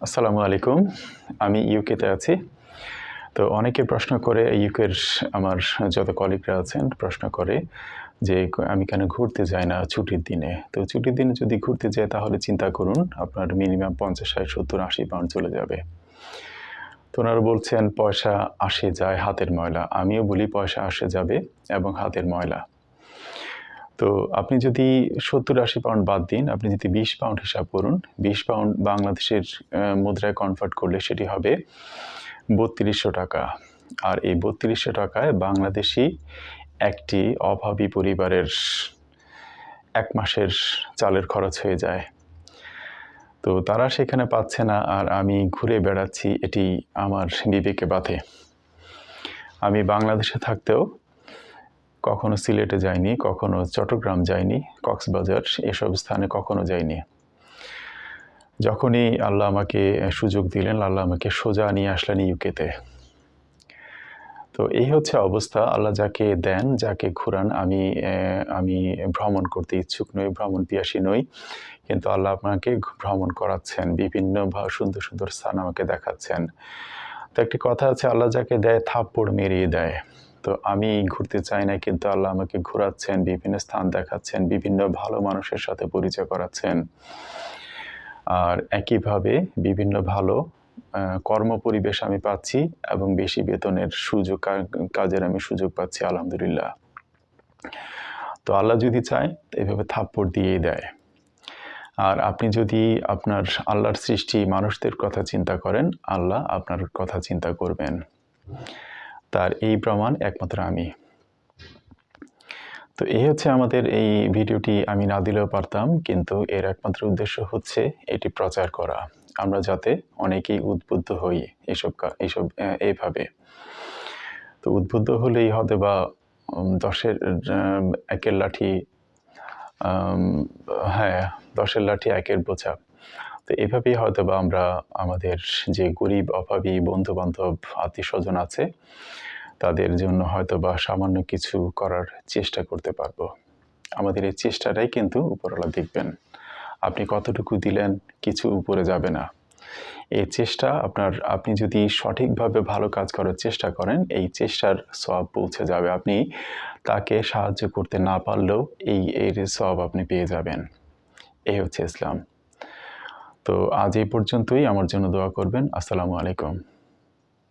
আসসালামু আলাইকুম। আমি ইউকেতে আছি। তো অনেকে প্রশ্ন করে ইউকের আমার যত কলিগরা আছেন প্রশ্ন করে যে আমি কেন ঘুরতে যাই না ছুটির দিনে। তো ছুটির দিনে যদি ঘুরতে যাই তাহলে চিন্তা করুন আপনার মিনিমাম ৫০, ৬০, ৭০, ৮০ পাউন্ড চলে যাবে। তো ওনারা বলছেন পয়সা আসে যায় হাতের ময়লা। আমিও বলি পয়সা আসে যাবে এবং হাতের ময়লা। তো আপনি যদি ৭০-৮০ পাউন্ড বাদ দিন, আপনি যদি ২০ পাউন্ড হিসাব করুন, ২০ পাউন্ড বাংলাদেশের মুদ্রায় কনভার্ট করলে সেটি হবে ৩২০০ টাকা। আর এই ৩২০০ টাকায় বাংলাদেশি একটি অভাবী পরিবারের ১ মাসের চালের খরচ হয়ে যায়। তো তারা সেখানে পাচ্ছে না আর আমি ঘুরে বেড়াচ্ছি, এটি আমার বিবেকে বাধে। আমি বাংলাদেশে থাকতেও কখনো সিলেটে যাইনি, কখনো চট্টগ্রাম যাইনি, কক্সবাজার এসব স্থানে কখনো যাইনি। যখনই আল্লাহ আমাকে সুযোগ দিলেন, আল্লাহ আমাকে সোজা নিয়ে আসলেন ইউকেতে। তো এই হচ্ছে অবস্থা। আল্লাহ যাকে দেন, যাকে ঘুরান, আমি ভ্রমণ করতে ইচ্ছুক নই, ভ্রমণ পিয়াসী নই। কিন্তু আল্লাহ আমাকে ভ্রমণ করাচ্ছেন, বিভিন্ন সুন্দর, সুন্দর স্থান আমাকে দেখাচ্ছেন। তো একটি কথা আছে, আল্লাহ যাকে দেয় থাপ্পড় মেরিয়ে দেয়। তো আমি ঘুরতে চাই না কিন্তু আল্লাহ আমাকে ঘোরাচ্ছেন, বিভিন্ন স্থান দেখাচ্ছেন, বিভিন্ন ভালো মানুষের সাথে পরিচয় করাচ্ছেন। আর একইভাবে বিভিন্ন ভালো কর্মপরিবেশ আমি পাচ্ছি এবং বেশি বেতনের সুযোগ কাজের আমি সুযোগ পাচ্ছি আলহামদুলিল্লাহ। তো আল্লাহ যদি চায় এভাবে থাপ্পড় দিয়েই দেয়। আর আপনি যদি আপনার আল্লাহর সৃষ্টি মানুষদের কথা চিন্তা করেন, আল্লাহ আপনার কথা চিন্তা করবেন। তার এই প্রমাণ একমাত্র আমি। তো এই হচ্ছে আমাদের এই ভিডিওটি আমি না দিলেও পারতাম, কিন্তু এর একমাত্র উদ্দেশ্য হচ্ছে এটি প্রচার করা। আমরা যাতে অনেকেই উদ্বুদ্ধ হই এইভাবে। তো উদ্বুদ্ধ হলেই হয়তোবা ১-এর লাঠি ১০-এর লাঠি ১-এর বোঝা। তো এভাবেই হয়তোবা আমরা আমাদের যে গরিব অভাবী বন্ধু-বান্ধব, আত্মীয়স্বজন আছে তাদের জন্য হয়তোবা সামান্য কিছু করার চেষ্টা করতে পারবো। আমাদের এই চেষ্টাটাই কিন্তু উপরওয়ালা দেখবেন। আপনি কতটুকু দিলেন কিছু উপরে যাবে না। এই চেষ্টা আপনি যদি সঠিকভাবে ভালো কাজ করার চেষ্টা করেন, এই চেষ্টার সওয়াব পৌঁছে যাবে। আপনি তাকে সাহায্য করতে না পারলেও এর সওয়াব আপনি পেয়ে যাবেন। এই হচ্ছে ইসলাম। তো আজ এই পর্যন্তই। আমার জন্য দোয়া করবেন। আসসালামু আলাইকুম।